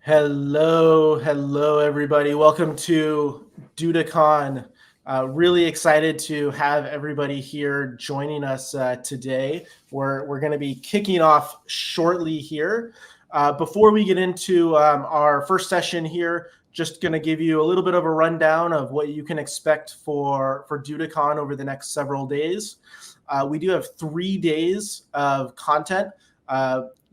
Hello, everybody. Welcome to DudaCon. Really excited to have everybody here joining us today. We're going to be kicking off shortly here. Before we get into our first session here, just going to give you a little bit of a rundown of what you can expect for DudaCon over the next several days. We do have 3 days of content.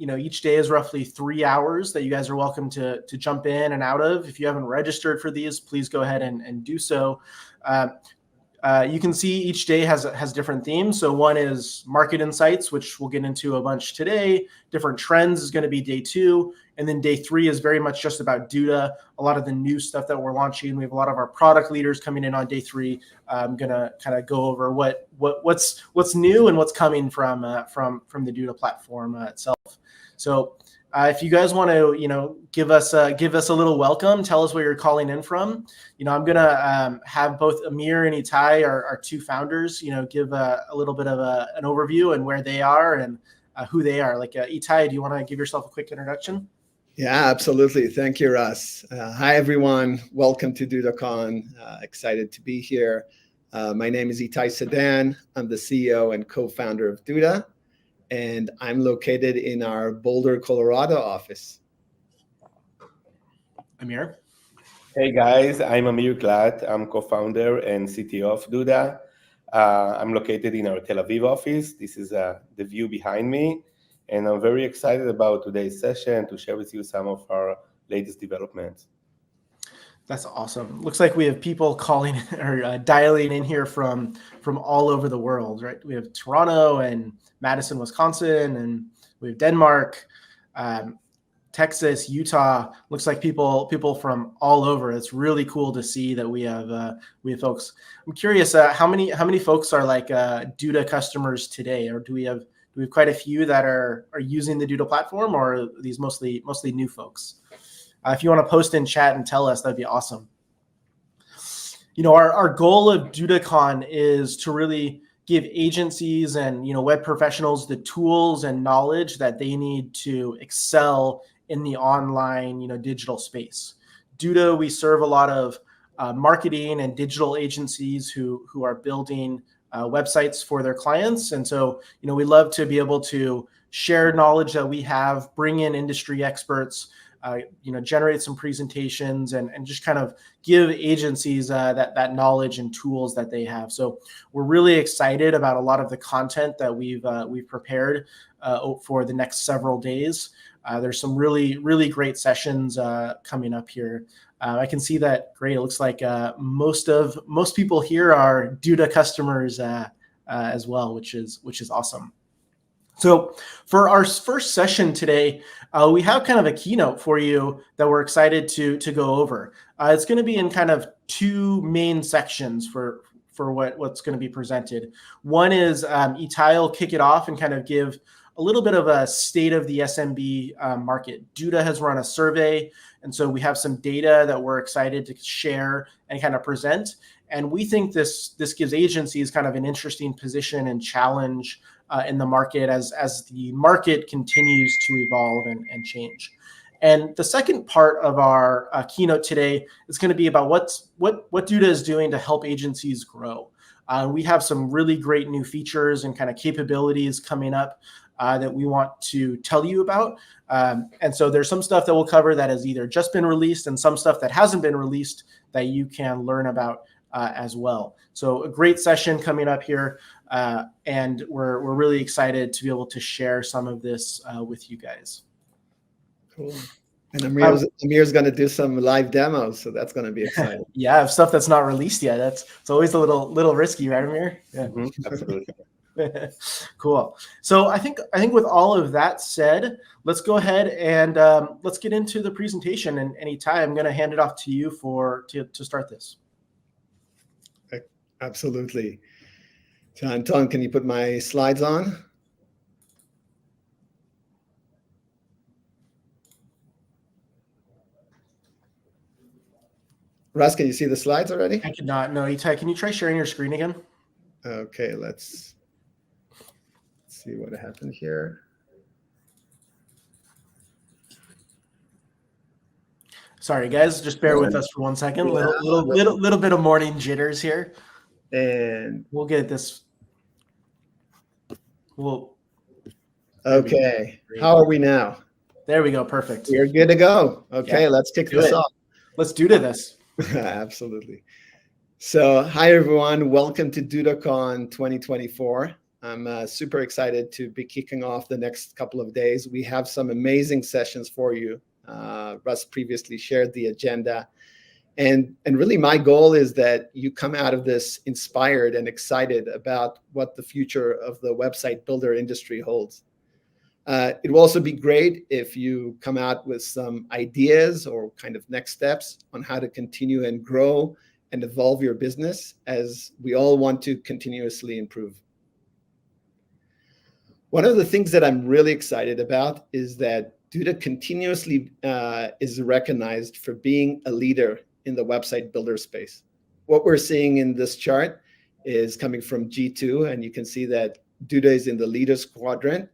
Each day is roughly 3 hours that you guys are welcome to jump in and out of. If you haven't registered for these, please go ahead and do so. You can see each day has different themes. So one is market insights, which we'll get into a bunch today. Different trends is going to be day 2. And then day 3 is very much just about Duda, a lot of the new stuff that we're launching. We have a lot of our product leaders coming in on day 3. I'm going to kind of go over what's new and what's coming from the Duda platform itself. So if you guys want to, give us a little welcome, tell us where you're calling in from. I'm going to have both Amir and Itai, our 2 founders, give a little bit of an overview and where they are and who they are. Like Itai, do you want to give yourself a quick introduction? Yeah, absolutely. Thank you, Russ. Hi, everyone. Welcome to DudaCon. Excited to be here. My name is Itai Sedan. I'm the CEO and co-founder of Duda, and I'm located in our Boulder, Colorado office. Amir? Hey, guys. I'm Amir Glatt. I'm co-founder and CTO of Duda. I'm located in our Tel Aviv office. This is the view behind me. And I'm very excited about today's session to share with you some of our latest developments. That's awesome. Looks like we have people calling or dialing in here from all over the world, right? We have Toronto and Madison, Wisconsin, and we have Denmark, Texas, Utah. Looks like people from all over. It's really cool to see that we have folks. I'm curious, how many folks are like Duda customers today, or do we have quite a few that are using the Duda platform, or are these mostly new folks? If you want to post in chat and tell us, that'd be awesome. Our goal of DudaCon is to really give agencies and web professionals the tools and knowledge that they need to excel in the online digital space. Duda, we serve a lot of marketing and digital agencies who are building websites for their clients. And so, we love to be able to share knowledge that we have, bring in industry experts, generate some presentations and just kind of give agencies that knowledge and tools that they have. So we're really excited about a lot of the content that we've prepared for the next several days. There's some really, really great sessions coming up here. I can see that. Great. It looks like most people here are Duda customers as well, which is awesome. So for our first session today, we have kind of a keynote for you that we're excited to go over. It's going to be in kind of 2 main sections for what's going to be presented. One is Itai will kick it off and kind of give a little bit of a state of the SMB market. Duda has run a survey, and so we have some data that we're excited to share and kind of present. And we think this gives agencies kind of an interesting position and challenge in the market as the market continues to evolve and change. And the second part of our keynote today is going to be about what Duda is doing to help agencies grow. We have some really great new features and kind of capabilities coming up that we want to tell you about. And so there's some stuff that we'll cover that has either just been released and some stuff that hasn't been released that you can learn about as well. So a great session coming up here. And we're really excited to be able to share some of this with you guys. Cool. And Amir's going to do some live demos, so that's going to be exciting. Yeah, stuff that's not released yet. It's always a little risky, right, Amir? Yeah, Absolutely. Cool. So I think with all of that said, let's go ahead and let's get into the presentation. And Itai, I'm going to hand it off to you to start this. Absolutely. So Anton, can you put my slides on? Russ, can you see the slides already? I cannot. No, Itai, can you try sharing your screen again? Okay, let's see what happened here. Sorry, guys, just bear with us for 1 second. Little bit of morning jitters here. And we'll get this. Okay, how are we now? There we go. Perfect. We're good to go. Okay, let's kick this off. Let's do this. Absolutely. So, hi everyone. Welcome to DudaCon 2024. I'm super excited to be kicking off the next couple of days. We have some amazing sessions for you. Russ previously shared the agenda. And really my goal is that you come out of this inspired and excited about what the future of the website builder industry holds. It will also be great if you come out with some ideas or kind of next steps on how to continue and grow and evolve your business, as we all want to continuously improve. One of the things that I'm really excited about is that Duda continuously is recognized for being a leader in the website builder space. What we're seeing in this chart is coming from G2, and you can see that Duda is in the leaders quadrant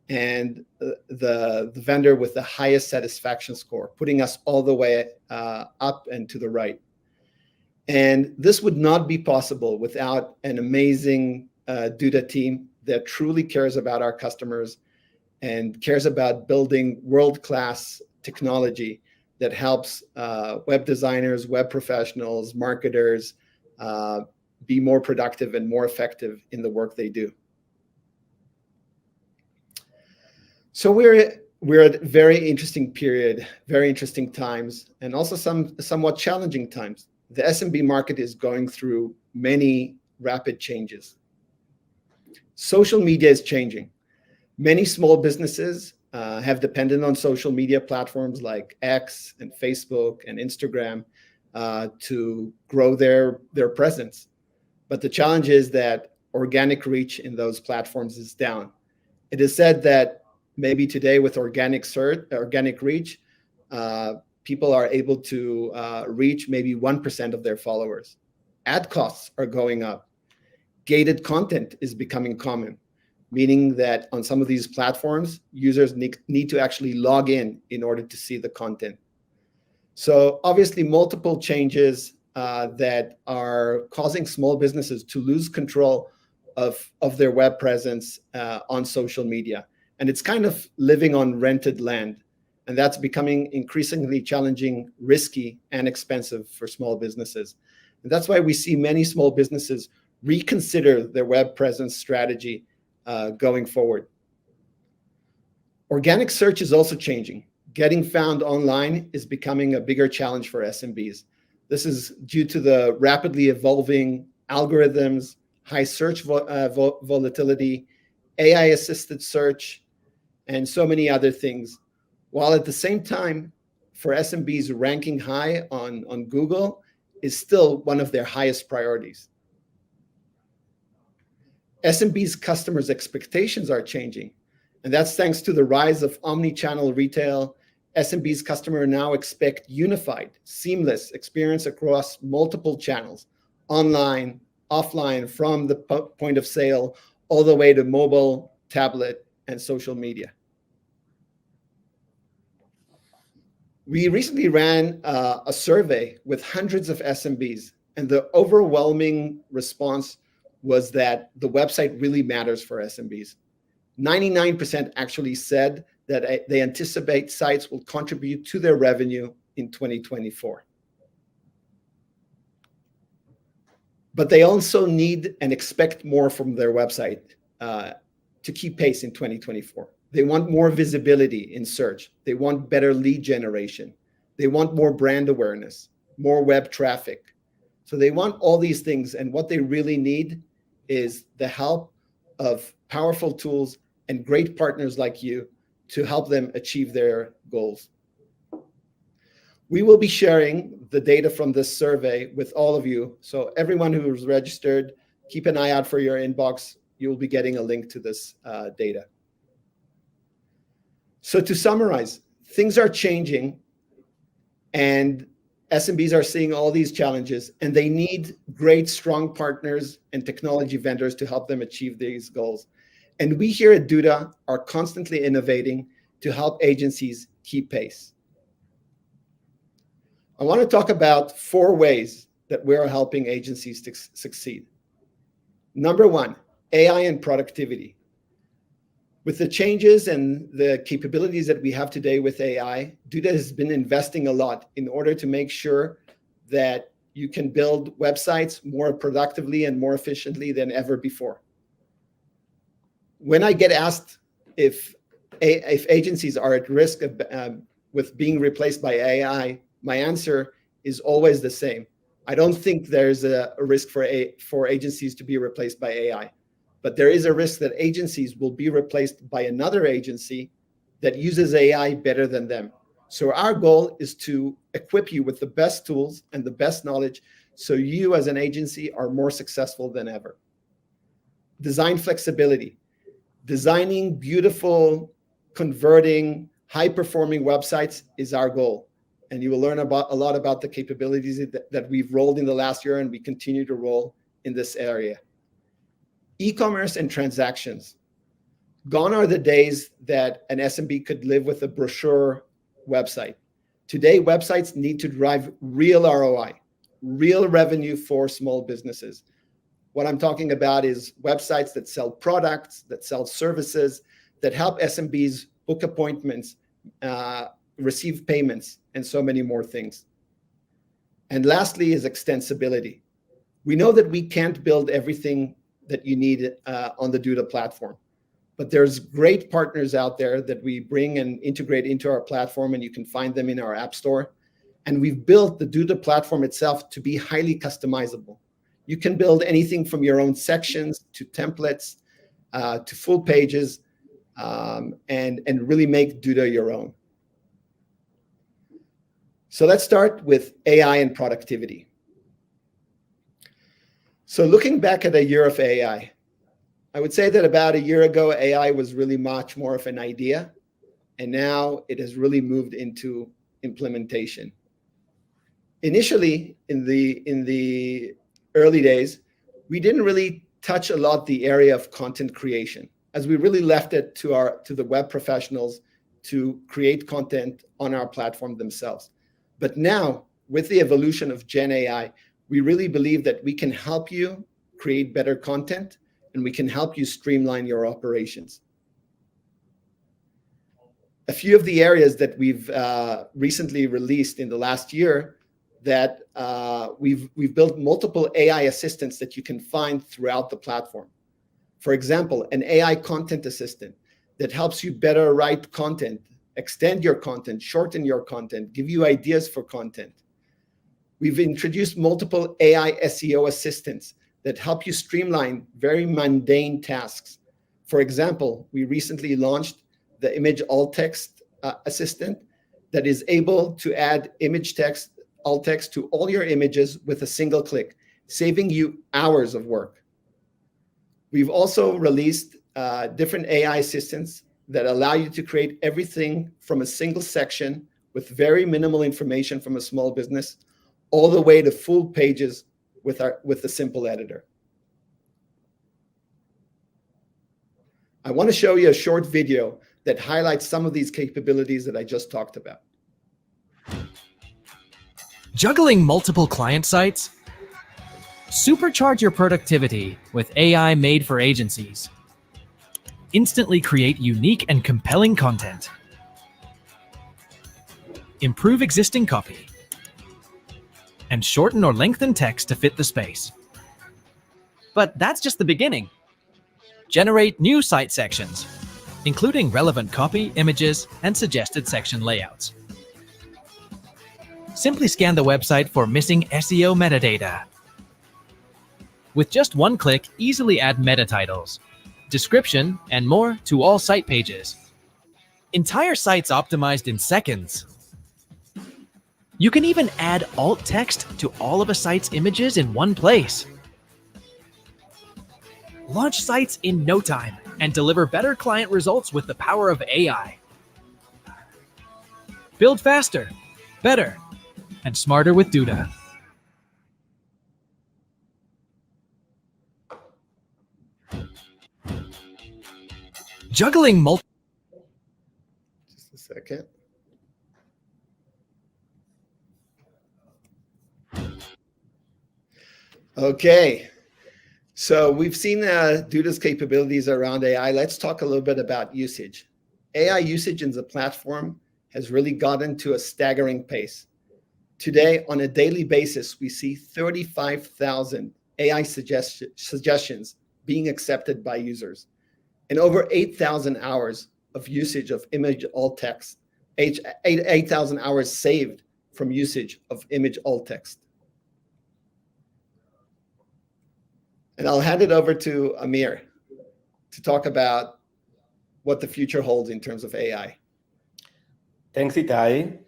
and the vendor with the highest satisfaction score, putting us all the way up and to the right. And this would not be possible without an amazing Duda team that truly cares about our customers and cares about building world-class technology that helps web designers, web professionals, marketers be more productive and more effective in the work they do. So we're at a very interesting period, very interesting times, and also somewhat challenging times. The SMB market is going through many rapid changes. Social media is changing. Many small businesses have depended on social media platforms like X and Facebook and Instagram to grow their presence. But the challenge is that organic reach in those platforms is down. It is said that maybe today with organic reach, people are able to reach maybe 1% of their followers. Ad costs are going up. Gated content is becoming common, meaning that on some of these platforms, users need to actually log in order to see the content. So obviously multiple changes that are causing small businesses to lose control of their web presence on social media. And it's kind of living on rented land. And that's becoming increasingly challenging, risky, and expensive for small businesses. And that's why we see many small businesses reconsider their web presence strategy going forward. Organic search is also changing. Getting found online is becoming a bigger challenge for SMBs. This is due to the rapidly evolving algorithms, high search volatility, AI-assisted search, and so many other things. While at the same time, for SMBs, ranking high on Google is still one of their highest priorities. SMBs' customers' expectations are changing, and that's thanks to the rise of omni-channel retail. SMBs' customers now expect unified, seamless experience across multiple channels, online, offline, from the point of sale, all the way to mobile, tablet, and social media. We recently ran a survey with hundreds of SMBs, and the overwhelming response was that the website really matters for SMBs. 99% actually said that they anticipate sites will contribute to their revenue in 2024. But they also need and expect more from their website to keep pace in 2024. They want more visibility in search. They want better lead generation. They want more brand awareness, more web traffic. So they want all these things, and what they really need is the help of powerful tools and great partners like you to help them achieve their goals. We will be sharing the data from this survey with all of you. So everyone who's registered, keep an eye out for your inbox. You'll be getting a link to this data. So to summarize, things are changing, and SMBs are seeing all these challenges, and they need great, strong partners and technology vendors to help them achieve these goals. And we here at Duda are constantly innovating to help agencies keep pace. I want to talk about 4 ways that we're helping agencies to succeed. Number 1, AI and productivity. With the changes and the capabilities that we have today with AI, Duda has been investing a lot in order to make sure that you can build websites more productively and more efficiently than ever before. When I get asked if agencies are at risk of, with being replaced by AI, my answer is always the same. I don't think there's a risk for agencies to be replaced by AI, but there is a risk that agencies will be replaced by another agency that uses AI better than them. So our goal is to equip you with the best tools and the best knowledge so you as an agency are more successful than ever. Design flexibility. Designing beautiful, converting, high-performing websites is our goal. And you will learn a lot about the capabilities that we've rolled in the last year, and we continue to roll in this area. E-commerce and transactions. Gone are the days that an SMB could live with a brochure website. Today, websites need to drive real ROI, real revenue for small businesses. What I'm talking about is websites that sell products, that sell services, that help SMBs book appointments, receive payments, and so many more things. And lastly is extensibility. We know that we can't build everything that you need on the Duda platform, but there's great partners out there that we bring and integrate into our platform, and you can find them in our app store. And we've built the Duda platform itself to be highly customizable. You can build anything from your own sections to templates to full pages and really make Duda your own. So let's start with AI and productivity. So looking back at a year of AI, I would say that about a year ago, AI was really much more of an idea, and now it has really moved into implementation. Initially, in the early days, we didn't really touch a lot the area of content creation, as we really left it to the web professionals to create content on our platform themselves. But now, with the evolution of Gen AI, we really believe that we can help you create better content, and we can help you streamline your operations. A few of the areas that we've recently released in the last year that we've built multiple AI assistants that you can find throughout the platform. For example, an AI content assistant that helps you better write content, extend your content, shorten your content, give you ideas for content. We've introduced multiple AI SEO assistants that help you streamline very mundane tasks. For example, we recently launched the image alt text assistant that is able to add image text, alt text to all your images with a single click, saving you hours of work. We've also released different AI assistants that allow you to create everything from a single section with very minimal information from a small business, all the way to full pages with a simple editor. I want to show you a short video that highlights some of these capabilities that I just talked about. Juggling multiple client sites? Supercharge your productivity with AI made for agencies. Instantly create unique and compelling content. Improve existing copy. And shorten or lengthen text to fit the space. But that's just the beginning. Generate new site sections, including relevant copy, images, and suggested section layouts. Simply scan the website for missing SEO metadata. With just one click, easily add meta titles, description, and more to all site pages. Entire sites optimized in seconds. You can even add alt text to all of a site's images in one place. Launch sites in no time and deliver better client results with the power of AI. Build faster, better, and smarter with Duda. Juggling multiple. Just a second. Okay. So we've seen Duda's capabilities around AI. Let's talk a little bit about usage. AI usage in the platform has really gotten to a staggering pace. Today, on a daily basis, we see 35,000 AI suggestions being accepted by users, and over 8,000 hours of usage of image alt text, 8,000 hours saved from usage of image alt text. And I'll hand it over to Amir to talk about what the future holds in terms of AI. Thanks, Itai.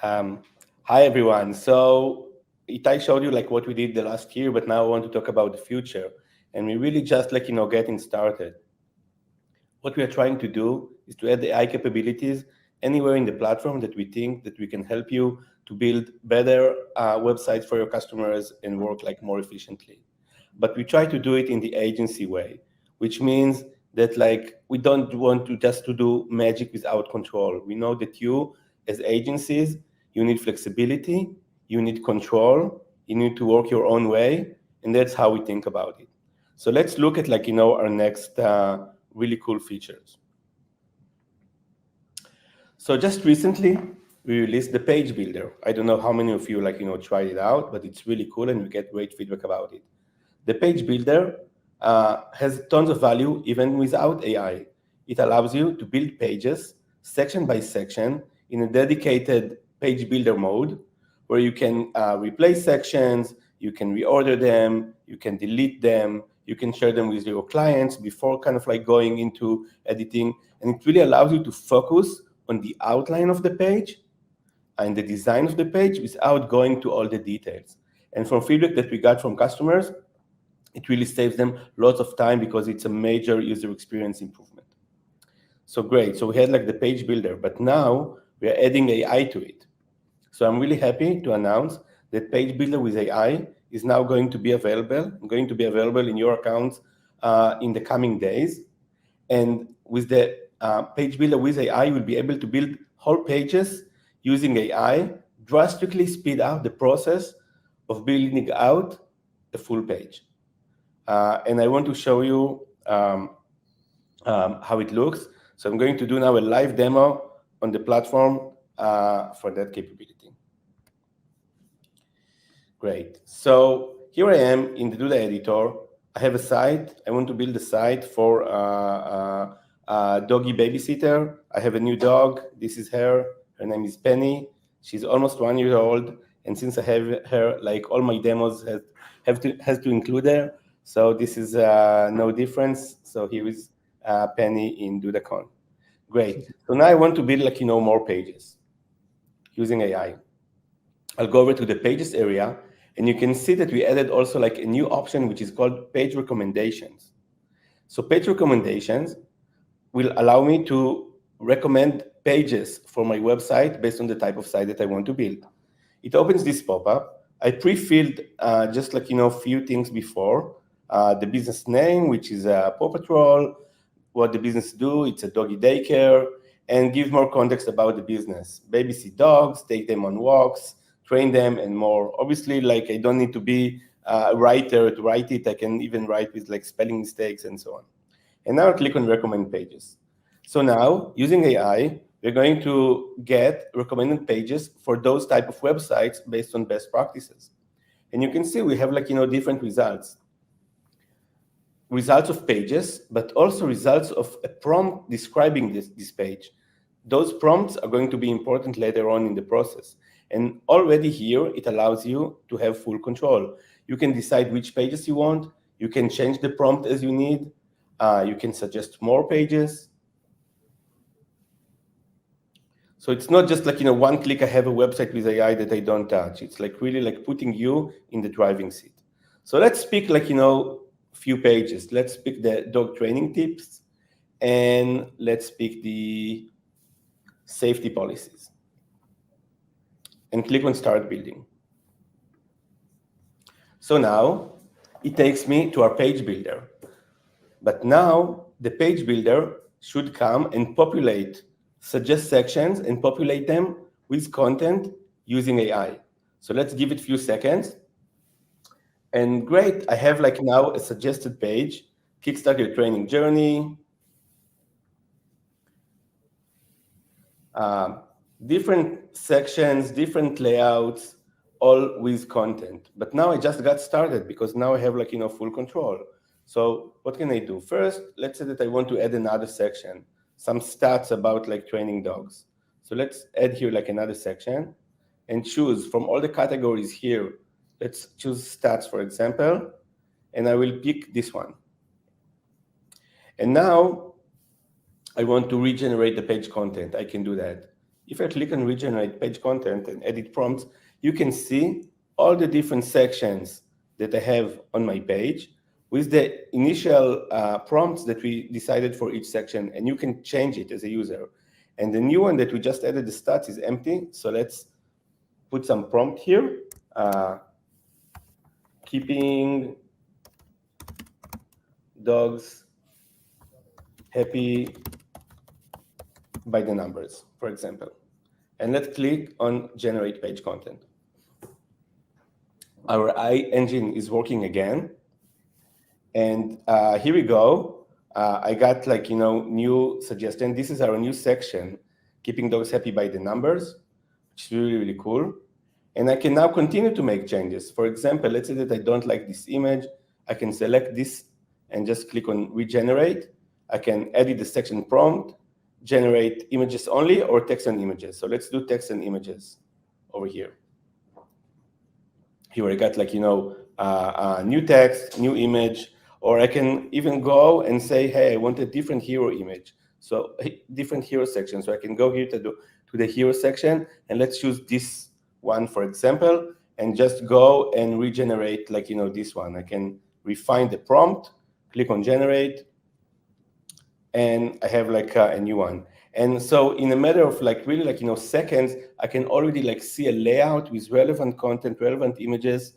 Hi, everyone. So Itai showed you like what we did the last year, but now I want to talk about the future. And we really just getting started. What we are trying to do is to add AI capabilities anywhere in the platform that we think that we can help you to build better websites for your customers and work more efficiently. But we try to do it in the agency way, which means that we don't want to just to do magic without control. We know that you, as agencies, you need flexibility, you need control, you need to work your own way, and that's how we think about it. So let's look at our next really cool features. So just recently, we released the page builder. I don't know how many of you tried it out, but it's really cool and we get great feedback about it. The page builder has tons of value even without AI. It allows you to build pages section by section in a dedicated page builder mode where you can replace sections, you can reorder them, you can delete them, you can share them with your clients before going into editing. And it really allows you to focus on the outline of the page and the design of the page without going to all the details. And from feedback that we got from customers, it really saves them lots of time because it's a major user experience improvement. So great. So we had the page builder, but now we are adding AI to it. So I'm really happy to announce that page builder with AI is now going to be available in your accounts in the coming days. And with the page builder with AI, you'll be able to build whole pages using AI, drastically speed up the process of building out a full page. And I want to show you how it looks. So I'm going to do now a live demo on the platform for that capability. Great. So here I am in the Duda editor. I have a site. I want to build a site for doggy babysitter. I have a new dog. This is her. Her name is Penny. She's almost 1 year old. And since I have her, all my demos has to include her. So this is no difference. So here is Penny in DudaCon. Great. So now I want to build more pages using AI. I'll go over to the pages area, and you can see that we added also a new option which is called page recommendations. So page recommendations will allow me to recommend pages for my website based on the type of site that I want to build. It opens this pop-up. I pre-filled just few things before. The business name, which is Paw Patrol, what the business do, it's a doggy daycare, and give more context about the business. Babysit dogs, take them on walks, train them, and more. Obviously, I don't need to be a writer to write it. I can even write with spelling mistakes and so on. And now I click on recommend pages. So now, using AI, we're going to get recommended pages for those type of websites based on best practices. And you can see we have different results. Results of pages, but also results of a prompt describing this page. Those prompts are going to be important later on in the process. And already here, it allows you to have full control. You can decide which pages you want. You can change the prompt as you need. You can suggest more pages. So it's not just one click, I have a website with AI that I don't touch. It's really putting you in the driving seat. So let's pick few pages. Let's pick the dog training tips, and let's pick the safety policies. And click on Start Building. So now it takes me to our page builder. But now the page builder should come and suggest sections and populate them with content using AI. So let's give it a few seconds. And great, I have like now a suggested page, kickstart your training journey. Different sections, different layouts, all with content. But now I just got started because now I have like, full control. So what can I do? First, let's say that I want to add another section, some stats about like training dogs. So let's add here like another section and choose from all the categories here. Let's choose stats, for example, and I will pick this one. And now I want to regenerate the page content. I can do that. If I click on regenerate page content and edit prompts, you can see all the different sections that I have on my page with the initial prompts that we decided for each section, and you can change it as a user. And the new one that we just added, the stats, is empty. So let's put some prompt here. Keeping dogs happy by the numbers, for example. And let's click on generate page content. Our AI engine is working again. And here we go. I got like, new suggestion. This is our new section, keeping dogs happy by the numbers, which is really, really cool. And I can now continue to make changes. For example, let's say that I don't like this image. I can select this and just click on regenerate. I can edit the section prompt, generate images only or text and images. So let's do text and images over here. Here I got like, new text, new image, or I can even go and say, hey, I want a different hero image. So different hero section. So I can go here to the hero section, and let's choose this one, for example, and just go and regenerate like, this one. I can refine the prompt, click on generate, and I have like a new one. And so in a matter of like really like, seconds, I can already like see a layout with relevant content, relevant images.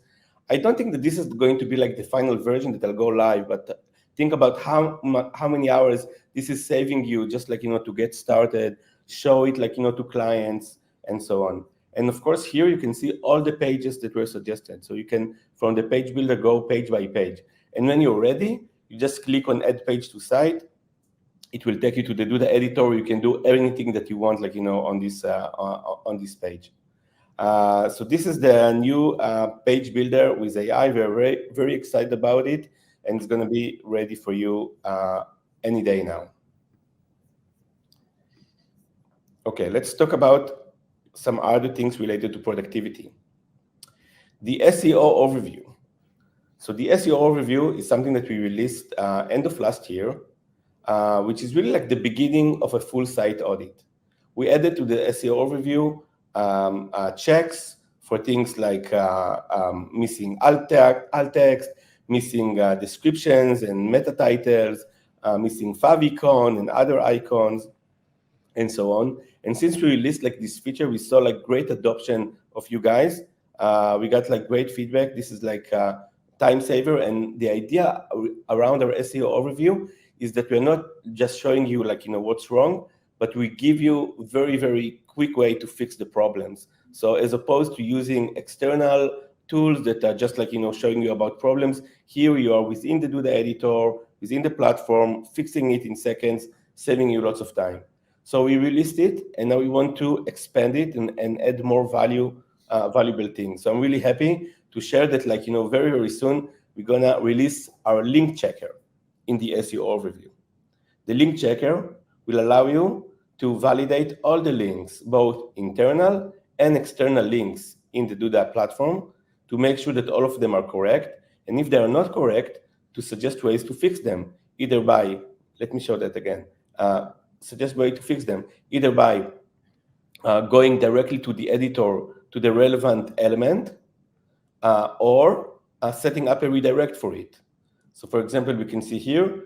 I don't think that this is going to be like the final version that I'll go live, but think about how many hours this is saving you just like, to get started, show it like, to clients and so on. And of course, here you can see all the pages that were suggested. So you can, from the page builder, go page by page. And when you're ready, you just click on add page to site. It will take you to the Duda editor. You can do anything that you want, like, on this page. So this is the new page builder with AI. We're very, very excited about it, and it's going to be ready for you any day now. Okay, let's talk about some other things related to productivity. The SEO overview. So the SEO overview is something that we released end of last year, which is really like the beginning of a full site audit. We added to the SEO overview checks for things like missing alt text, missing descriptions and meta titles, missing favicon and other icons, and so on. And since we released like this feature, we saw like great adoption of you guys. We got like great feedback. This is like time saver. And the idea around our SEO overview is that we're not just showing you like, what's wrong, but we give you very, very quick way to fix the problems. So as opposed to using external tools that are just like, showing you about problems, here you are within the Duda editor, within the platform, fixing it in seconds, saving you lots of time. So we released it, and now we want to expand it and add more valuable things. So I'm really happy to share that, like, very, very soon, we're gonna release our link checker in the SEO overview. The link checker will allow you to validate all the links, both internal and external links in the Duda platform, to make sure that all of them are correct. And if they are not correct, to suggest ways to fix them, either by, let me show that again, suggest way to fix them, either by going directly to the editor, to the relevant element, or setting up a redirect for it. So for example, we can see here,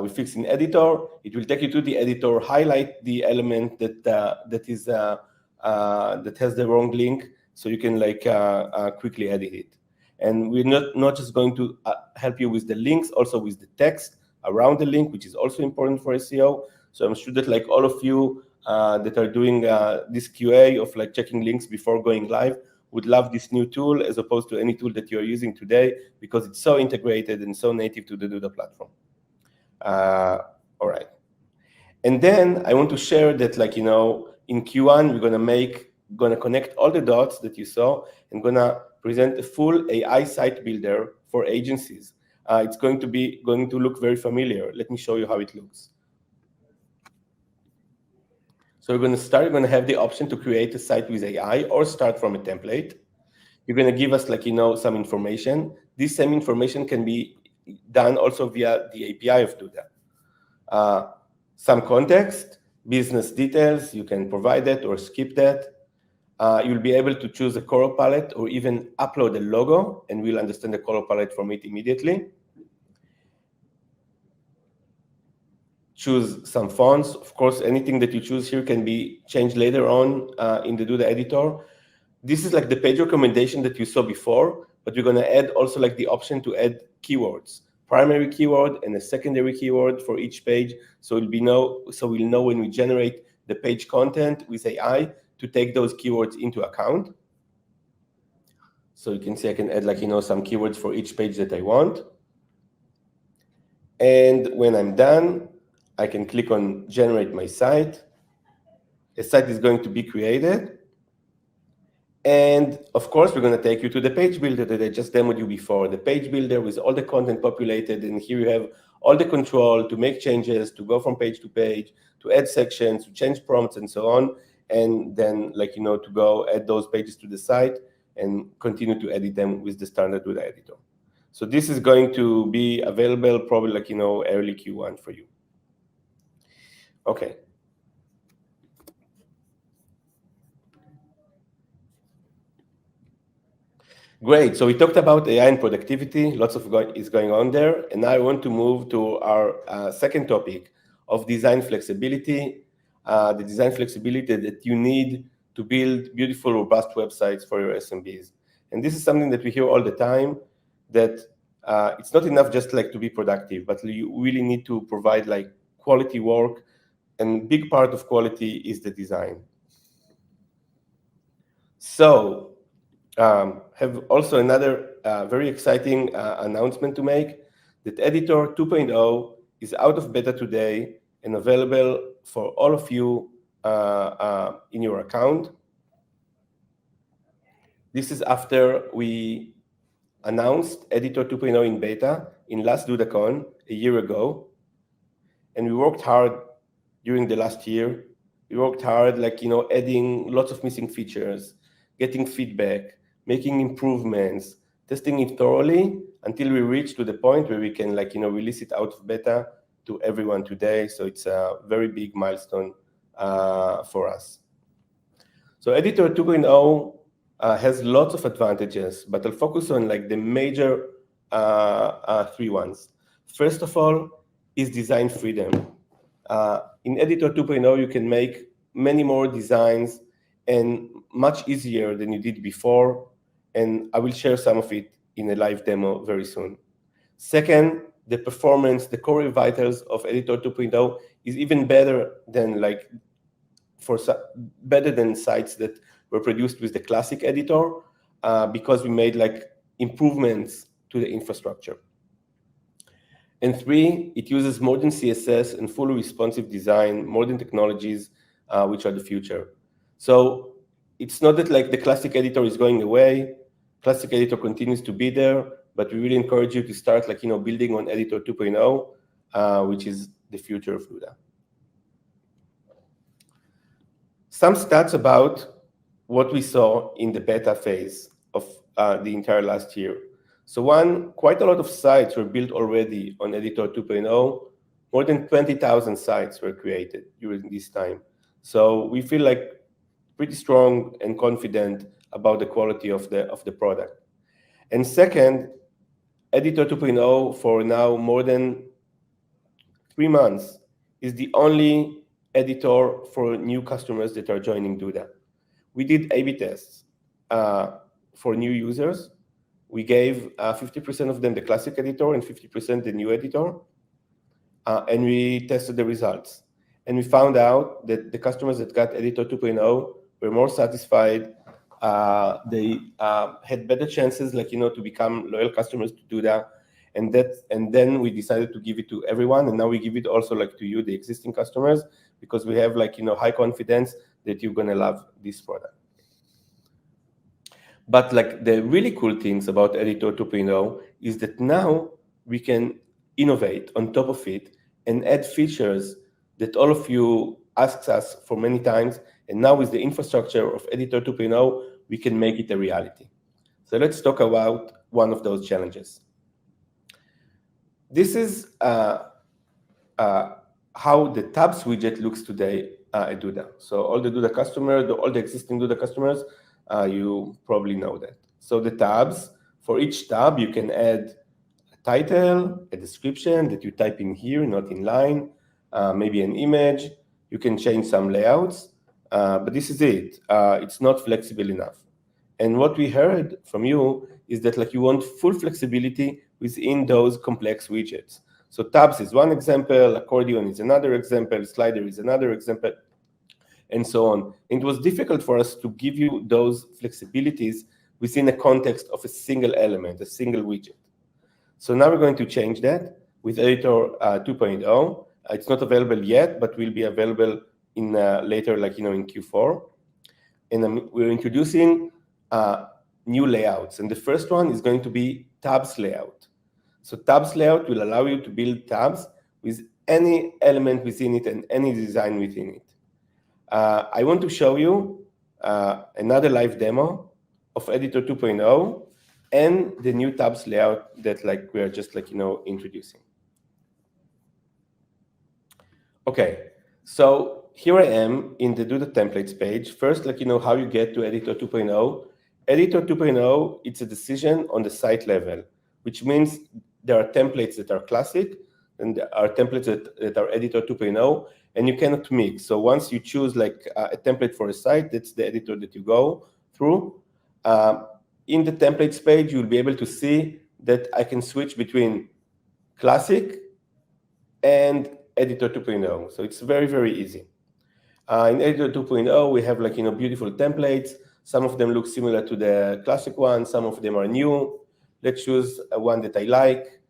we fix in editor, it will take you to the editor, highlight the element that has the wrong link, so you can like quickly edit it. And we're not just going to help you with the links, also with the text around the link, which is also important for SEO. So I'm sure that like all of you that are doing this QA of like checking links before going live would love this new tool as opposed to any tool that you're using today because it's so integrated and so native to the Duda platform. All right. And then I want to share that, like, in Q1, we're gonna connect all the dots that you saw and gonna present a full AI site builder for agencies. It's going to look very familiar. Let me show you how it looks. So we're going to have the option to create a site with AI or start from a template. You're going to give us, like, some information. This same information can be done also via the API of Duda. Some context, business details, you can provide that or skip that. You'll be able to choose a color palette or even upload a logo, and we'll understand the color palette from it immediately. Choose some fonts. Of course, anything that you choose here can be changed later on in the Duda editor. This is like the page recommendation that you saw before, but we're going to add also like the option to add keywords, primary keyword and a secondary keyword for each page. So we'll know when we generate the page content with AI to take those keywords into account. So you can see I can add, like, some keywords for each page that I want. And when I'm done, I can click on generate my site. A site is going to be created. And of course, we're going to take you to the page builder that I just demoed you before. The page builder with all the content populated. And here you have all the control to make changes, to go from page to page, to add sections, to change prompts, and so on. And then, like, to go add those pages to the site and continue to edit them with the standard Duda editor. So this is going to be available probably, like, early Q1 for you. Okay. Great. So we talked about AI and productivity. Lots of is going on there. And now I want to move to our second topic of design flexibility. The design flexibility that you need to build beautiful, robust websites for your SMBs. And this is something that we hear all the time, that it's not enough just like to be productive, but you really need to provide like quality work. And big part of quality is the design. So have also another very exciting announcement to make, that Editor 2.0 is out of beta today and available for all of you in your account. This is after we announced Editor 2.0 in beta in last DudaCon a year ago. And we worked hard during the last year. We worked hard, like, adding lots of missing features, getting feedback, making improvements, testing it thoroughly until we reach to the point where we can, like, release it out of beta to everyone today. So it's a very big milestone for us. So Editor 2.0 has lots of advantages, but I'll focus on like the major three ones. First of all is design freedom. In Editor 2.0, you can make many more designs and much easier than you did before. And I will share some of it in a live demo very soon. Second, the performance, the core vitals of Editor 2.0 is even better than better than sites that were produced with the classic editor because we made like improvements to the infrastructure. And three, it uses modern CSS and fully responsive design, modern technologies, which are the future. So it's not that like the classic editor is going away. Classic editor continues to be there, but we really encourage you to start like, building on Editor 2.0, which is the future of Duda. Some stats about what we saw in the beta phase of the entire last year. So quite a lot of sites were built already on Editor 2.0. More than 20,000 sites were created during this time. So we feel like pretty strong and confident about the quality of the product. And second, Editor 2.0 for now more than 3 months is the only editor for new customers that are joining Duda. We did A/B tests for new users. We gave 50% of them the classic editor and 50% the new editor. And we tested the results. And we found out that the customers that got Editor 2.0 were more satisfied, they had better chances, like, to become loyal customers to Duda. And then we decided to give it to everyone, and now we give it also like to you, the existing customers, because we have like high confidence that you're gonna love this product. But like the really cool things about Editor 2.0 is that now we can innovate on top of it and add features that all of you asked us for many times, and now with the infrastructure of Editor 2.0, we can make it a reality. So let's talk about one of those challenges. This is how the tabs widget looks today at Duda. So all the Duda customers, all the existing Duda customers, you probably know that. So the tabs, for each tab, you can add a title, a description that you type in here, not in line, maybe an image. You can change some layouts, but this is it. It's not flexible enough. And what we heard from you is that like you want full flexibility within those complex widgets. So tabs is one example, accordion is another example, slider is another example, and so on. And it was difficult for us to give you those flexibilities within the context of a single element, a single widget. So now we're going to change that with Editor 2.0. It's not available yet, but will be available in later, like in Q4. And we're introducing new layouts. And the first one is going to be tabs layout. So tabs layout will allow you to build tabs with any element within it and any design within it. I want to show you another live demo of Editor 2.0 and the new tabs layout that like we are just like introducing. Okay, so here I am in the Duda templates page. First, like how you get to Editor 2.0. Editor 2.0, it's a decision on the site level, which means there are templates that are classic and there are templates that are Editor 2.0, and you cannot mix. So once you choose like a template for a site, that's the editor that you go through. In the templates page, you'll be able to see that I can switch between classic and Editor 2.0. So it's very, very easy. In Editor 2.0, we have like beautiful templates. Some of them look similar to the classic one. Some of them are new. Let's choose one that I like.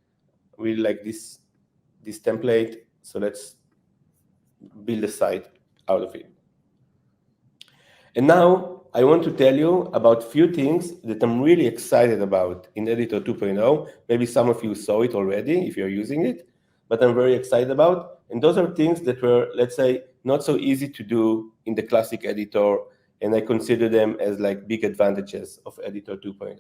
We like this template. So let's build a site out of it. And now I want to tell you about a few things that I'm really excited about in Editor 2.0. Maybe some of you saw it already if you're using it, but I'm very excited about. And those are things that were, let's say, not so easy to do in the classic editor, and I consider them as like big advantages of Editor 2.0.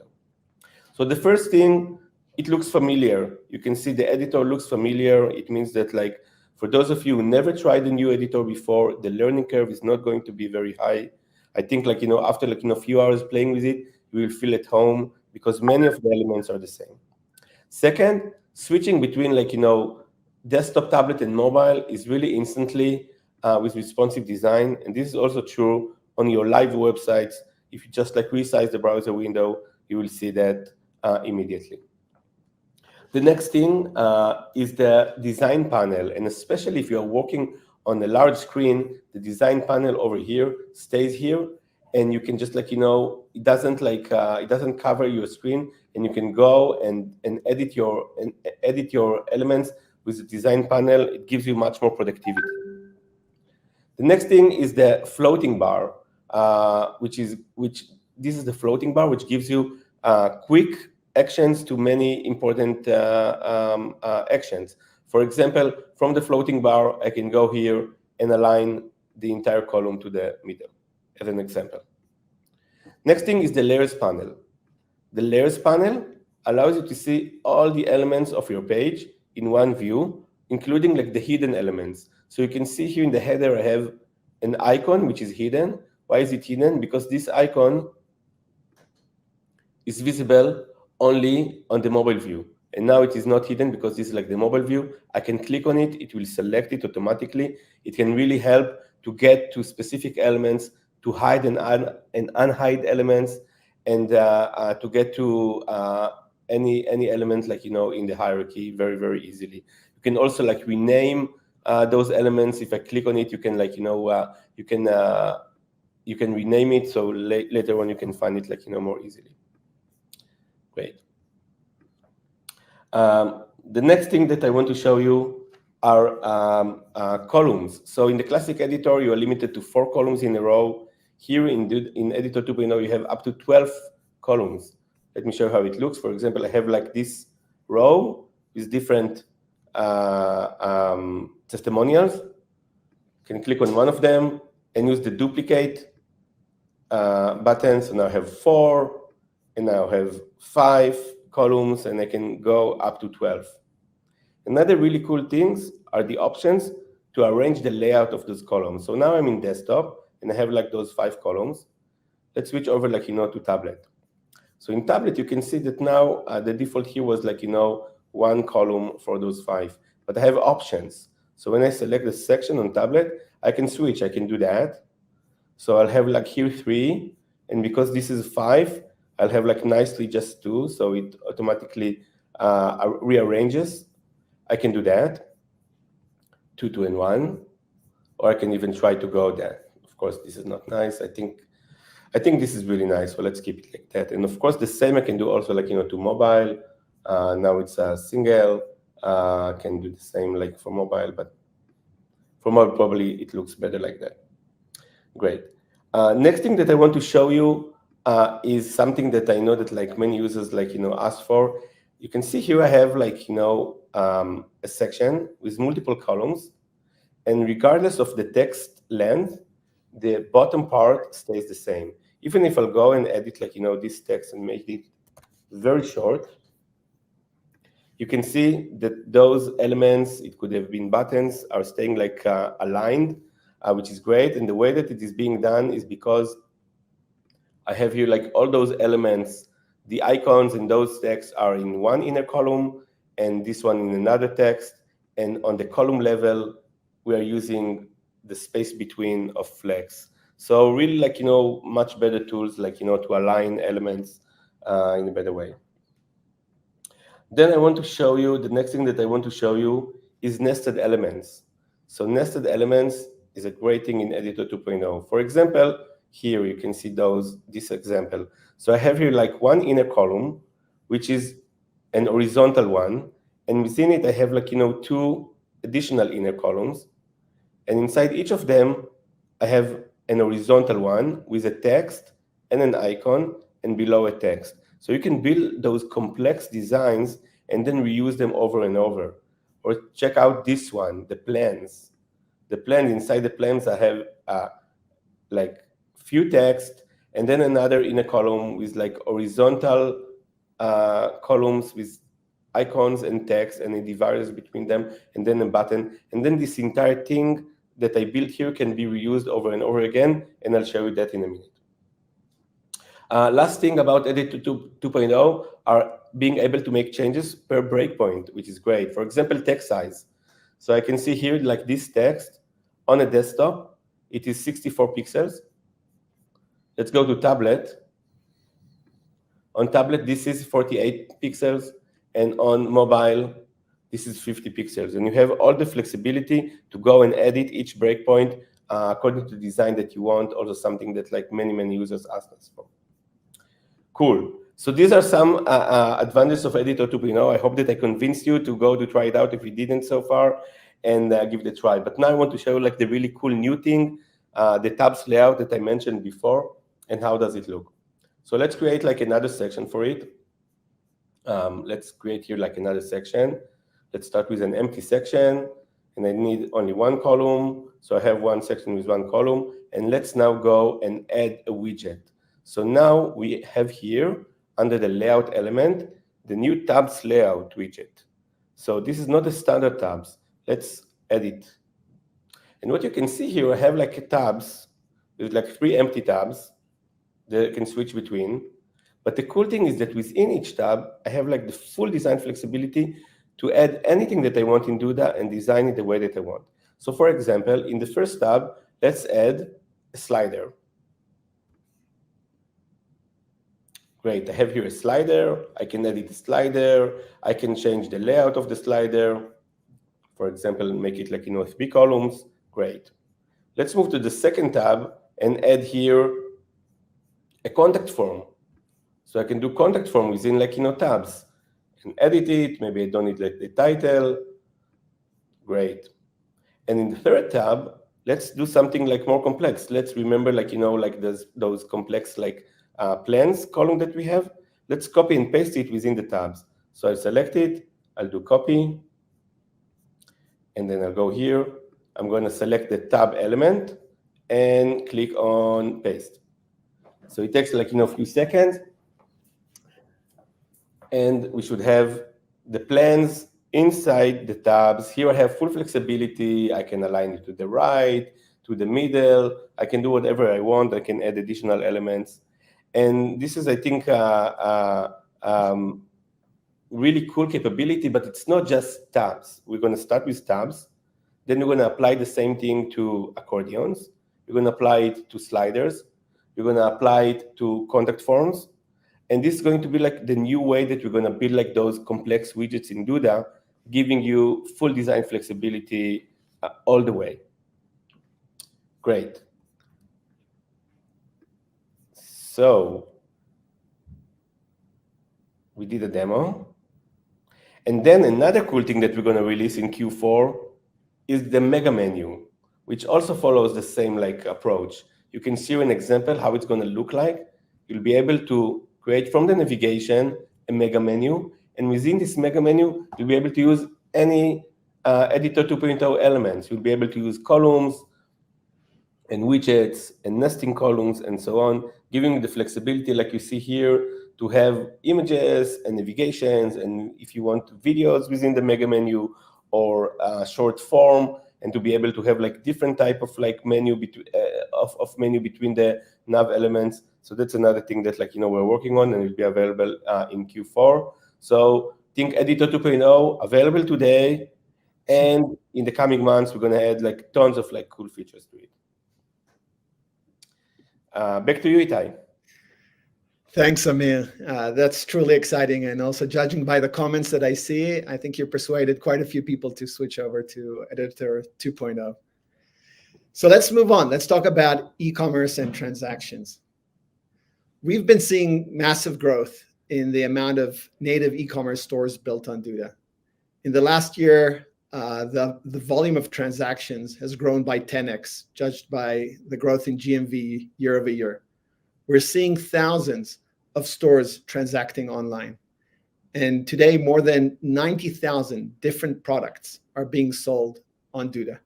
So the first thing, it looks familiar. You can see the editor looks familiar. It means that like for those of you who never tried a new editor before, the learning curve is not going to be very high. I think like after like a few hours playing with it, you will feel at home because many of the elements are the same. Second, switching between like desktop, tablet, and mobile is really instantly with responsive design, and this is also true on your live websites. If you just like resize the browser window, you will see that immediately. The next thing is the design panel, and especially if you are working on a large screen, the design panel over here stays here, and you can just like it doesn't cover your screen, and you can go and edit your elements with the design panel. It gives you much more productivity. The next thing is the floating bar, which this is the floating bar, which gives you quick actions to many important actions. For example, from the floating bar, I can go here and align the entire column to the middle, as an example. Next thing is the layers panel. The layers panel allows you to see all the elements of your page in one view, including like the hidden elements. So you can see here in the header, I have an icon which is hidden. Why is it hidden? Because this icon is visible only on the mobile view. And now it is not hidden because this is like the mobile view. I can click on it, it will select it automatically. It can really help to get to specific elements, to hide and unhide elements, and to get to any element like in the hierarchy very, very easily. You can also like rename those elements. If I click on it, you can like you can you can rename it, so later on you can find it like, more easily. Great. The next thing that I want to show you are columns. So in the classic editor, you are limited to 4 columns in a row. Here in Editor 2.0, you have up to 12 columns. Let me show you how it looks. For example, I have like this row with different testimonials. You can click on one of them and use the duplicate button. So now I have 4, and now I have 5 columns, and I can go up to 12. Another really cool things are the options to arrange the layout of those columns. So now I'm in desktop, and I have like those 5 columns. Let's switch over like, to tablet. So in tablet, you can see that now the default here was like, 1 column for those 5, but I have options. So when I select the section on tablet, I can switch, I can do that. So I'll have like here 3, and because this is 5, I'll have like nicely just 2, so it automatically rearranges. I can do that, 2, 2, and 1, or I can even try to go there. Of course, this is not nice. I think this is really nice, so let's keep it like that. And of course, the same I can do also like, to mobile. Now it's a single. Can do the same like for mobile, but for mobile probably it looks better like that. Great. Next thing that I want to show you is something that I know that like many users like, ask for. You can see here I have like, a section with multiple columns, and regardless of the text length, the bottom part stays the same. Even if I'll go and edit like, this text and make it very short, you can see that those elements, it could have been buttons, are staying like aligned, which is great. And the way that it is being done is because I have here like all those elements, the icons and those texts are in one inner column, and this one in another text. And on the column level, we are using the space between of flex. So really like, much better tools like, to align elements in a better way. Then I want to show you, the next thing that I want to show you is nested elements. So nested elements is a great thing in Editor 2.0. For example, here you can see this example. So I have here like one inner column, which is an horizontal one. And within it, I have like, 2 additional inner columns. And inside each of them, I have an horizontal one with a text and an icon, and below a text. So you can build those complex designs and then reuse them over and over. Or check out this one, the plans. The plans, inside the plans, I have like few text, and then another inner column with like horizontal columns with icons and text, and it divides between them, and then a button. And then this entire thing that I built here can be reused over and over again, and I'll show you that in a minute. Last thing about Editor 2.0 are being able to make changes per breakpoint, which is great. For example, text size. So I can see here like this text on a desktop, it is 64 pixels. Let's go to tablet. On tablet, this is 48 pixels, and on mobile, this is 50 pixels. And you have all the flexibility to go and edit each breakpoint according to the design that you want, also something that like many users ask us for. Cool. So these are some advantages of Editor 2.0. I hope that I convinced you to go to try it out if you didn't so far, and give it a try. But now I want to show you like the really cool new thing, the tabs layout that I mentioned before, and how does it look. So let's create like another section for it. Let's create here like another section. Let's start with an empty section, and I need only one column. So I have one section with one column, and let's now go and add a widget. So now we have here, under the layout element, the new tabs layout widget. So this is not a standard tabs. Let's edit. And what you can see here, I have like tabs, with like 3 empty tabs that I can switch between. But the cool thing is that within each tab, I have like the full design flexibility to add anything that I want in Duda and design it the way that I want. So for example, in the first tab, let's add a slider. Great, I have here a slider. I can edit the slider. I can change the layout of the slider. For example, make it like 3 columns. Great. Let's move to the second tab, and add here a contact form. So I can do contact form within tabs and edit it. Maybe I don't need the title. Great. And in the third tab, let's do something more complex. Let's remember those complex plans column that we have. Let's copy and paste it within the tabs. So I'll select it, I'll do copy, and then I'll go here. I'm going to select the tab element and click on paste. So it takes a few seconds, and we should have the plans inside the tabs. Here I have full flexibility. I can align it to the right, to the middle. I can do whatever I want. I can add additional elements. And this is, I think, really cool capability, but it's not just tabs. We're going to start with tabs. Then we're going to apply the same thing to accordions. We're going to apply it to sliders. We're going to apply it to contact forms. And this is going to be the new way that we're going to build those complex widgets in Duda, giving you full design flexibility all the way. Great. So we did a demo. And then another cool thing that we're going to release in Q4 is the mega menu, which also follows the same approach. You can see an example how it's going to look like. You'll be able to create from the navigation a mega menu, and within this mega menu, you'll be able to use any Editor 2.0 elements. You'll be able to use columns and widgets and nesting columns and so on, giving you the flexibility like you see here to have images and navigations, and if you want videos within the mega menu or short form, and to be able to have different type of menu between menu between the nav elements. So that's another thing that we're working on, and it will be available in Q4. So think Editor 2.0 available today, and in the coming months we're going to add tons of cool features to it. Back to you, Itai. Thanks, Amir. That's truly exciting. And also, judging by the comments that I see, I think you persuaded quite a few people to switch over to Editor 2.0. So let's move on. Let's talk about e-commerce and transactions. We've been seeing massive growth in the amount of native e-commerce stores built on Duda. In the last year, the volume of transactions has grown by 10x, judged by the growth in GMV year over year. We're seeing thousands of stores transacting online. And today, more than 90,000 different products are being sold on Duda.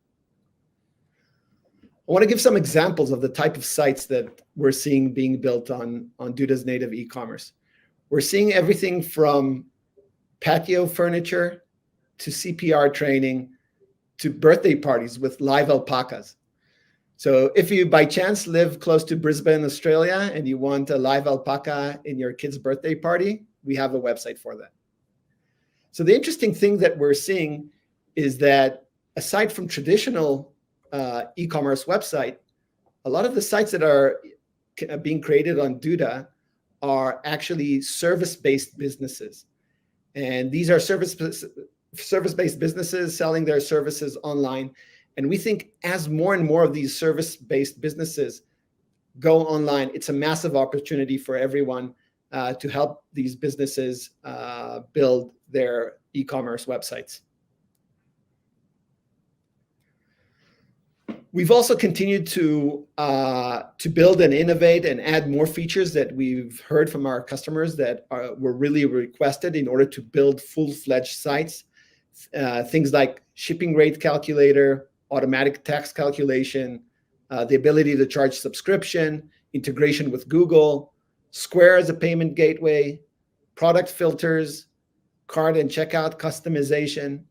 I want to give some examples of the type of sites that we're seeing being built on Duda's native e-commerce. We're seeing everything from patio furniture to CPR training to birthday parties with live alpacas. So if you by chance live close to Brisbane, Australia, and you want a live alpaca in your kid's birthday party, we have a website for that. So the interesting thing that we're seeing is that aside from traditional e-commerce website, a lot of the sites that are being created on Duda are actually service-based businesses. And these are service-based businesses selling their services online. And we think as more and more of these service-based businesses go online, it's a massive opportunity for everyone to help these businesses build their e-commerce websites. We've also continued to build and innovate and add more features that we've heard from our customers that were really requested in order to build full-fledged sites. Things like shipping rate calculator, automatic tax calculation, the ability to charge subscription, integration with Google, Square as a payment gateway, product filters, cart and checkout customization,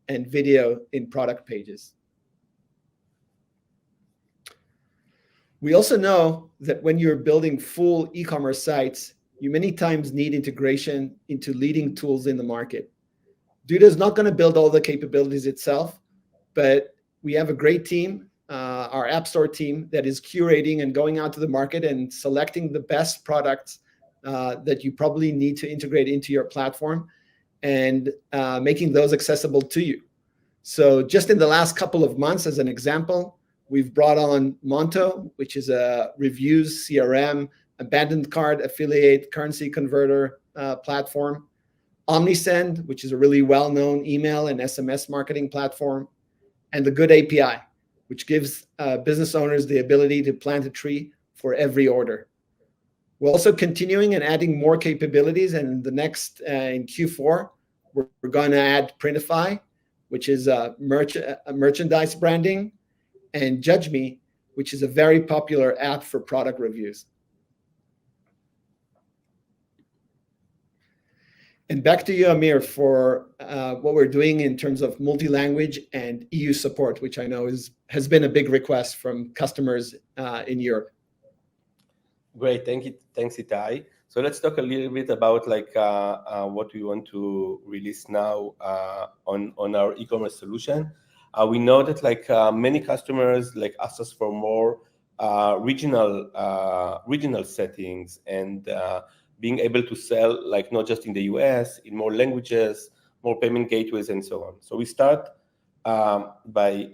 and video in product pages. We also know that when you're building full e-commerce sites, you many times need integration into leading tools in the market. Duda is not going to build all the capabilities itself, but we have a great team, our App Store team, that is curating and going out to the market and selecting the best products that you probably need to integrate into your platform and making those accessible to you. So just in the last couple of months, as an example, We've brought on Monto, which is a reviews CRM, abandoned cart affiliate, currency converter platform. OmniSend, which is a really well-known email and SMS marketing platform. And the Good API, which gives business owners the ability to plant a tree for every order. We're also continuing and adding more capabilities. And in the next, in Q4, we're going to add Printify, which is merchandise branding, and Judge Me, which is a very popular app for product reviews. And back to you, Amir, for what we're doing in terms of multi-language and EU support, which I know has been a big request from customers in Europe. Great, thank you, thanks, Itai. So let's talk a little bit about like what we want to release now on our e-commerce solution. We know that like many customers like ask us for more regional settings and being able to sell like not just in the US, in more languages, more payment gateways, and so on. So we start by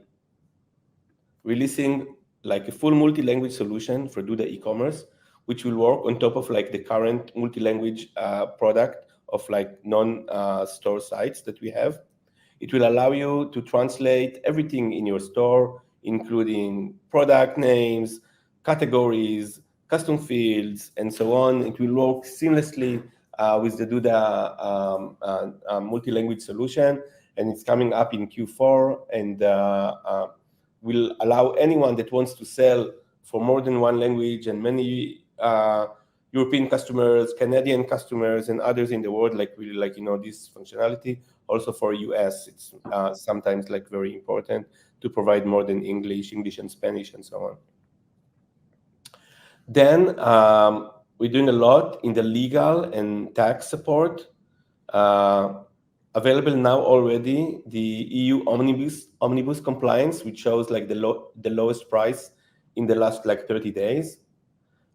releasing like a full multi-language solution for Duda e-commerce, which will work on top of like the current multi-language product of like non-store sites that we have. It will allow you to translate everything in your store, including product names, categories, custom fields, and so on. It will work seamlessly with the Duda multi-language solution, and it's coming up in Q4, and will allow anyone that wants to sell for more than one language, and many European customers, Canadian customers, and others in the world like really like this functionality. Also for US, it's sometimes like very important to provide more than English and Spanish, and so on. Then we're doing a lot in the legal and tax support. Available now already, the EU omnibus compliance, which shows like the lowest price in the last like 30 days.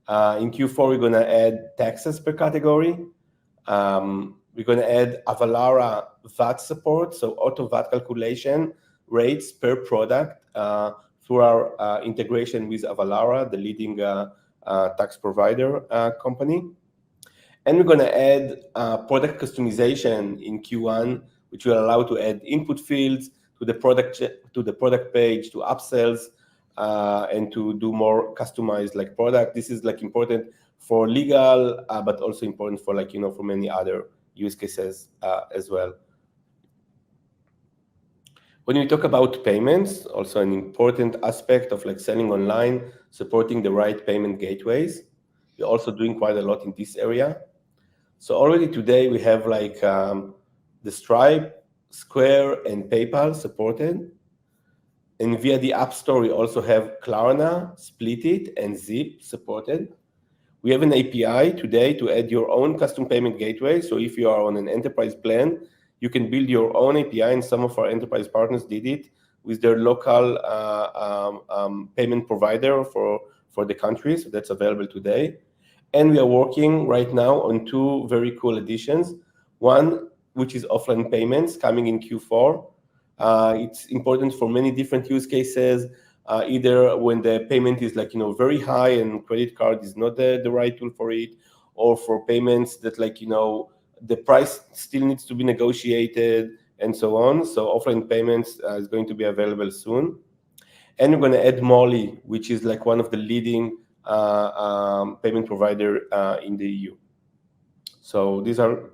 In Q4, we're gonna add taxes per category. We're gonna add Avalara VAT support, so auto VAT calculation rates per product through our integration with Avalara, the leading tax provider company. And we're going to add product customization in Q1, which will allow to add input fields to the product page, to upsells, and to do more customized like product. This is like important for legal, but also important for like for many other use cases as well. When we talk about payments, also an important aspect of like selling online, supporting the right payment gateways. We're also doing quite a lot in this area. So already today we have like the Stripe, Square, and PayPal supported. And via the App Store, we also have Klarna, Splitit, and Zip supported. We have an API today to add your own custom payment gateway. So if you are on an enterprise plan, you can build your own API, and some of our enterprise partners did it with their local payment provider for the country. So that's available today. And we are working right now on two very cool additions. One, which is offline payments coming in Q4. It's important for many different use cases, either when the payment is like, very high and credit card is not the right tool for it, or for payments that like, the price still needs to be negotiated and so on. So offline payments is going to be available soon. And we're going to add Molly, which is like one of the leading payment provider in the EU. So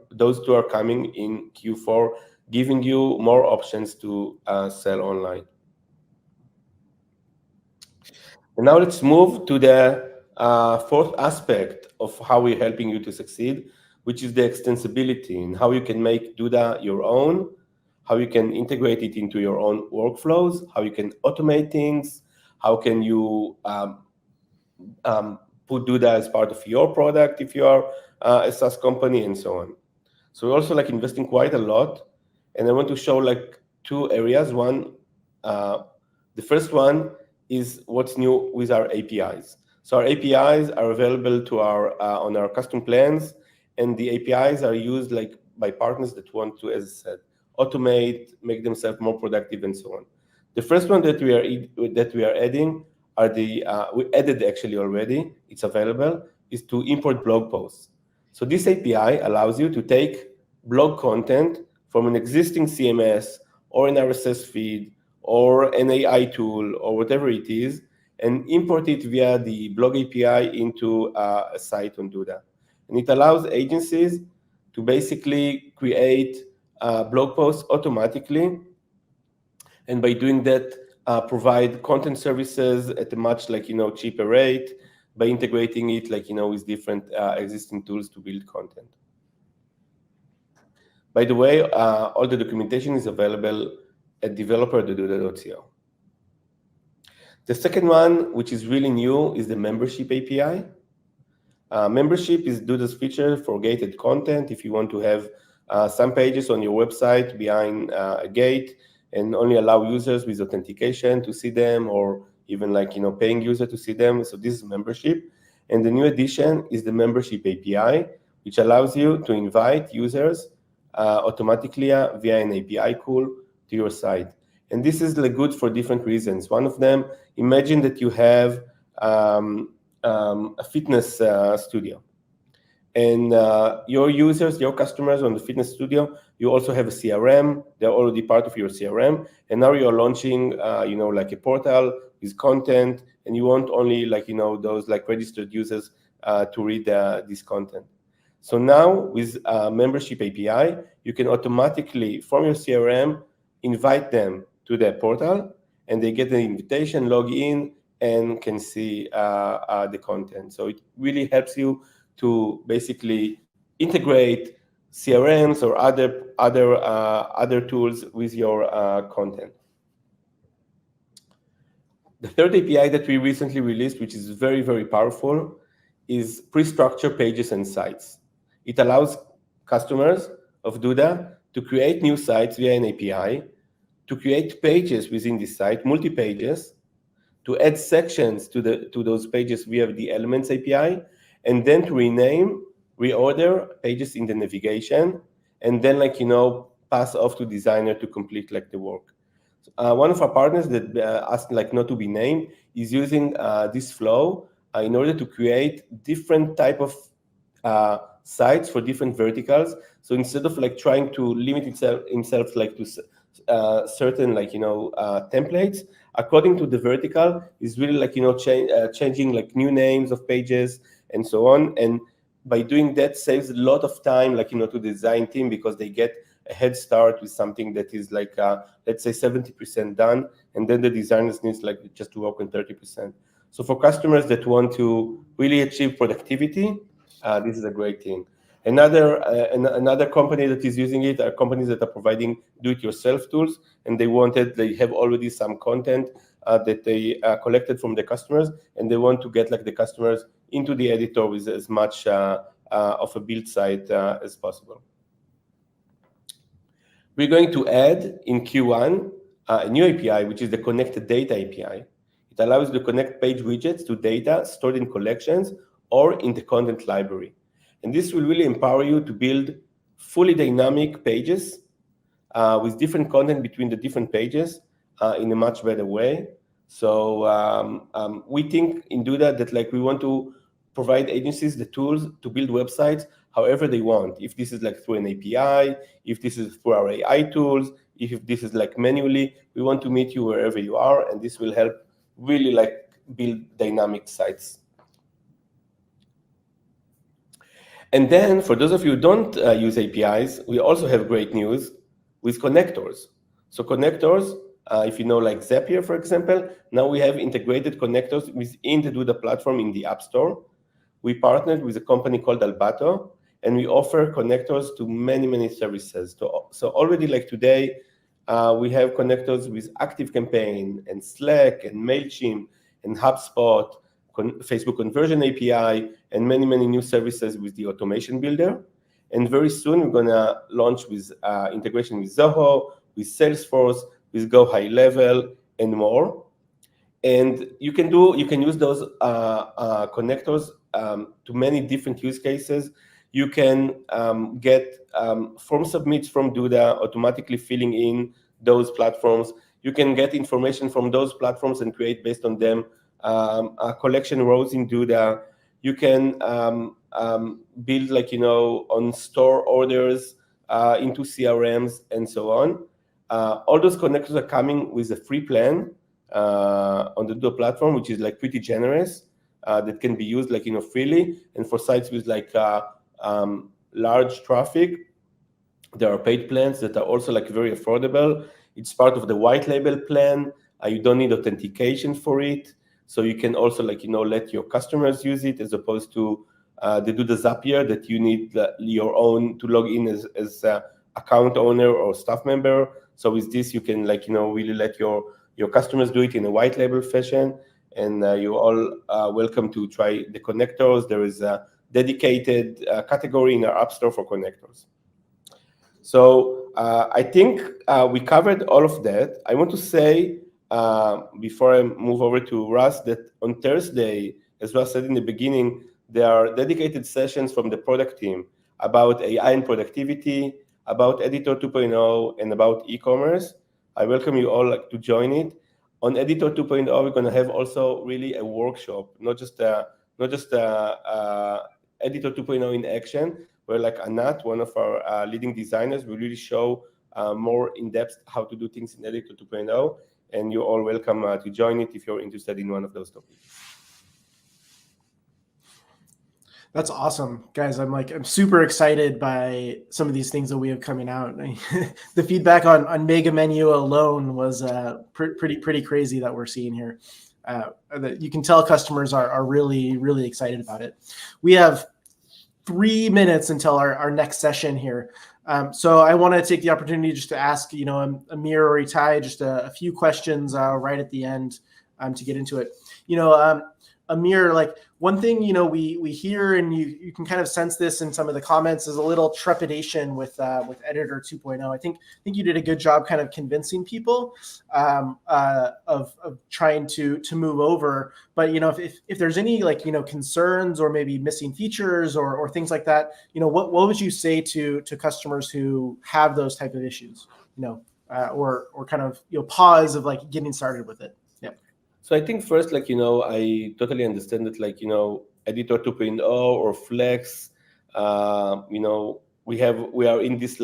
those two are coming in Q4, giving you more options to sell online. And now let's move to the fourth aspect of how we're helping you to succeed, which is the extensibility and how you can make Duda your own, how you can integrate it into your own workflows, how you can automate things, how can you put Duda as part of your product if you are a SaaS company, and so on. So we're also like investing quite a lot, and I want to show like two areas. One, the first one is what's new with our APIs. So our APIs are available to our on our custom plans, and the APIs are used like by partners that want to, as I said, automate, make themselves more productive, and so on. The first one that we are adding are we added actually already. It's available. Is to import blog posts. So this API allows you to take blog content from an existing CMS or an RSS feed or an AI tool or whatever it is, and import it via the blog API into a site on Duda. And it allows agencies to basically create blog posts automatically, and by doing that, provide content services at a much cheaper rate by integrating it with different existing tools to build content. By the way, all the documentation is available at developer.duda.co. The second one, which is really new, is the membership API. Membership is Duda's feature for gated content. If you want to have some pages on your website behind a gate and only allow users with authentication to see them, or even paying user to see them. So this is membership. And the new addition is the membership API, which allows you to invite users automatically via an API call to your site. And this is good for different reasons. One of them, imagine that you have a fitness studio. And your users, your customers on the fitness studio, you also have a CRM. They're already part of your CRM. And now you're launching, a portal with content, and you want only those registered users to read this content. So now with membership API, you can automatically, from your CRM, invite them to the portal, and they get the invitation, log in, and can see the content. So it really helps you to basically integrate CRMs or other tools with your content. The third API that we recently released, which is very, very powerful, is pre-structured pages and sites. It allows customers of Duda to create new sites via an API, to create pages within the site, multi-pages, to add sections to those pages via the Elements API, and then to rename, reorder pages in the navigation, and then pass off to designer to complete the work. One of our partners that asked not to be named is using this flow in order to create different type of sites for different verticals. So instead of trying to limit himself to certain templates, according to the vertical, is really changing new names of pages and so on. And by doing that, saves a lot of time to the design team, because they get a head start with something that is let's say 70% done, and then the designers needs just to work on 30%. So for customers that want to really achieve productivity, this is a great thing. Another company that is using it are companies that are providing do-it-yourself tools, and they have already some content that they collected from the customers, and they want to get the customers into the editor with as much of a build site as possible. We're going to add in Q1 a new API, which is the Connected Data API. It allows you to connect page widgets to data stored in collections or in the content library. And this will really empower you to build fully dynamic pages with different content between the different pages in a much better way. So we think in Duda that we want to provide agencies the tools to build websites however they want. If this is through an API, if this is through our AI tools, if this is manually, we want to meet you wherever you are, and this will help really build dynamic sites. And then for those of you who don't use APIs, we also have great news with connectors. So connectors, if you know Zapier, for example, now we have integrated connectors within the Duda platform in the App Store. We partnered with a company called Albato, and we offer connectors to many, many services. So already today, we have connectors with ActiveCampaign and Slack and MailChimp and HubSpot, Facebook Conversion API, and many, many new services with the Automation Builder. And very soon, we're going to launch with integration with Zoho, with Salesforce, with Go High Level, and more. And you can use those connectors to many different use cases. You can get form submits from Duda, automatically filling in those platforms. you can get information from those platforms and create based on them a collection rows in Duda. You can build on store orders into CRMs and so on. All those connectors are coming with a free plan on the Duda platform, which is pretty generous, that can be used freely. And for sites with large traffic, there are paid plans that are also very affordable. It's part of the white label plan. You don't need authentication for it, so you can also let your customers use it, as opposed to the Duda Zapier that you need your own to log in as account owner or staff member. So with this, you can really let your customers do it in a white label fashion. And you're all welcome to try the connectors. There is a dedicated category in our App Store for connectors. So I think we covered all of that. I want to say, before I move over to Russ, that on Thursday, as Russ said in the beginning, there are dedicated sessions from the product team about AI and productivity, about Editor 2.0, and about e-commerce. I welcome you all to join it. On Editor 2.0, we're going to have also really a workshop, not just Editor 2.0 in action, where Anat, one of our leading designers, will really show more in depth how to do things in Editor 2.0, and you're all welcome to join it if you're interested in one of those topics. That's awesome, guys. I'm super excited by some of these things that we have coming out. The feedback on Mega Menu alone was pretty crazy that we're seeing here. That you can tell customers are really excited about it. We have 3 minutes until our next session here. So I want to take the opportunity just to ask, Amir or Itai, just a few questions right at the end to get into it. Amir, one thing, we hear, and you can kind of sense this in some of the comments, is a little trepidation with Editor 2.0. I think you did a good job kind of convincing people of trying to move over. But if there's any concerns or maybe missing features or things like that, what would you say to customers who have those type of issues, or kind of pause of getting started with it? Yeah. So I think first, I totally understand that, Editor 2.0 or Flex, we are in this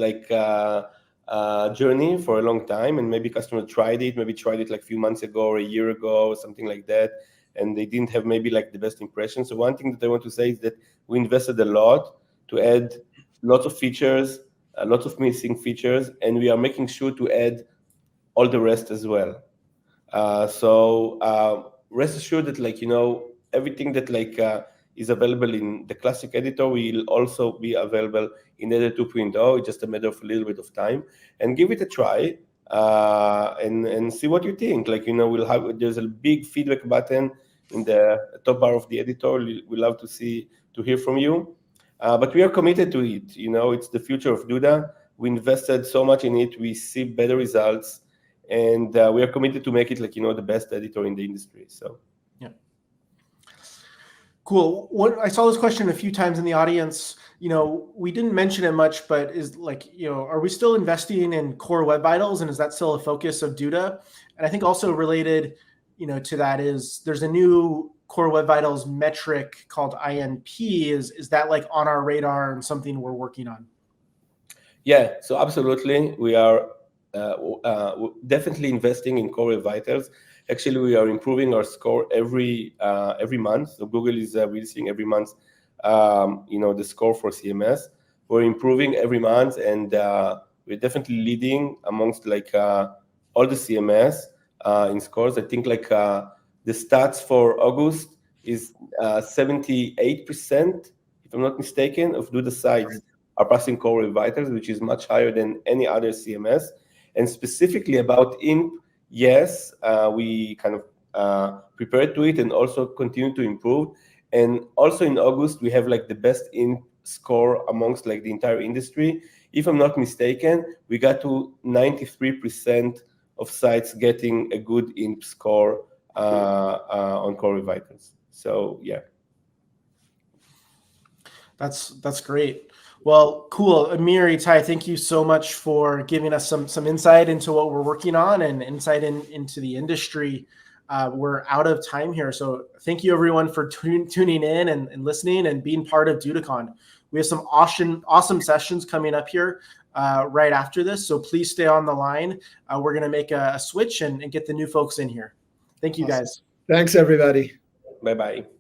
journey for a long time, and maybe customers tried it a few months ago or a year ago or something like that, and they didn't have maybe the best impression. So one thing that I want to say is that we invested a lot to add lots of features, lots of missing features, and we are making sure to add all the rest as well. So rest assured that everything that is available in the classic editor will also be available in Editor 2.0. It's just a matter of a little bit of time, and give it a try and see what you think. There's a big feedback button in the top bar of the editor. We love to hear from you, but we are committed to it. It's the future of Duda. We invested so much in it. We see better results. And we are committed to make it the best editor in the industry. So, yeah, cool. I saw this question a few times in the audience. We didn't mention it much, but is are we still investing in Core Web Vitals, and is that still a focus of Duda? And I think also related, to that is there's a new Core Web Vitals metric called INP. Is that on our radar and something we're working on? Yeah. So absolutely, we are. Definitely investing in Core Web Vitals. Actually, we are improving our score every month. So Google is releasing every month, the score for CMS. We're improving every month, and we're definitely leading amongst all the CMS in scores. I think the stats for August is 78%, if I'm not mistaken, of Duda sites are passing Core Web Vitals, which is much higher than any other CMS. And specifically about INP, yes, we kind of prepared to it and also continue to improve. And also in August, we have the best INP score amongst the entire industry. If I'm not mistaken, we got to 93% of sites getting a good INP score on Core Web Vitals. So yeah. That's great. Well, cool. Amir, Itai, thank you so much for giving us some insight into what we're working on and insight into the industry. We're out of time here. So thank you everyone for tuning in and listening and being part of DudaCon. We have some awesome sessions coming up here right after this. So please stay on the line. We're going to make a switch and get the new folks in here. Thank you, guys. Thanks, everybody. Bye-bye.